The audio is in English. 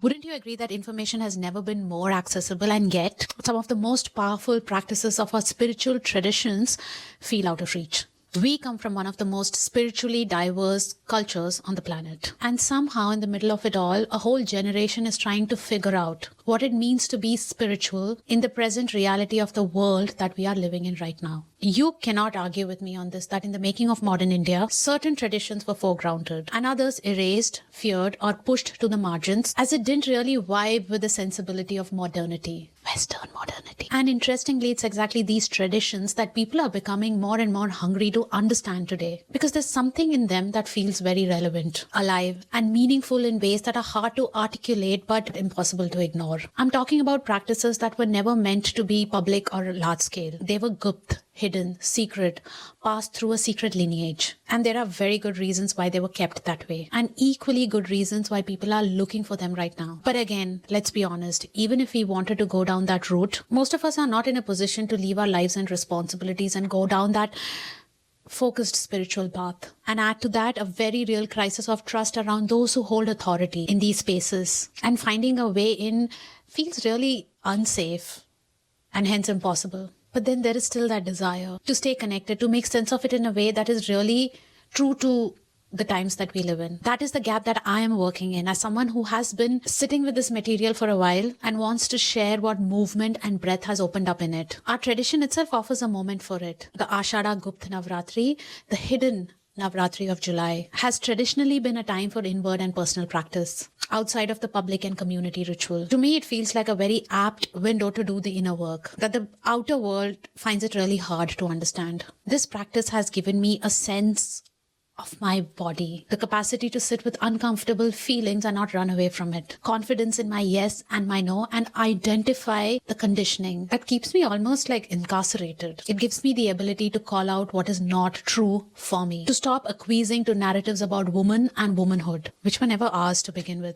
Wouldn't you agree that information has never been more accessible, and yet some of the most powerful practices of our spiritual traditions feel out of reach? We come from one of the most spiritually diverse cultures on the planet. And somehow in the middle of it all, a whole generation is trying to figure out what it means to be spiritual in the present reality of the world that we are living in right now. You cannot argue with me on this, that in the making of modern India, certain traditions were foregrounded and others erased, feared, or pushed to the margins as it didn't really vibe with the sensibility of modernity. Western modernity. And interestingly, it's exactly these traditions that people are becoming more and more hungry to understand today, because there's something in them that feels very relevant, alive, and meaningful in ways that are hard to articulate but impossible to ignore. I'm talking about practices that were never meant to be public or large scale. They were gupt, hidden, secret, passed through a secret lineage. And there are very good reasons why they were kept that way, and equally good reasons why people are looking for them right now. But again, let's be honest, even if we wanted to go down that route, most of us are not in a position to leave our lives and responsibilities and go down that focused spiritual path. And add to that a very real crisis of trust around those who hold authority in these spaces. And finding a way in feels really unsafe and hence impossible. But then there is still that desire to stay connected, to make sense of it in a way that is really true to the times that we live in. That is the gap that I am working in as someone who has been sitting with this material for a while and wants to share what movement and breath has opened up in it. Our tradition itself offers a moment for it. The Ashada Gupta Navratri, the hidden Navratri of July, has traditionally been a time for inward and personal practice, outside of the public and community ritual. To me, it feels like a very apt window to do the inner work that the outer world finds it really hard to understand. This practice has given me a sense of my body, the capacity to sit with uncomfortable feelings and not run away from it, confidence in my yes and my no, and identify the conditioning that keeps me almost like incarcerated. It gives me the ability to call out what is not true for me, to stop acquiescing to narratives about woman and womanhood, which were never ours to begin with.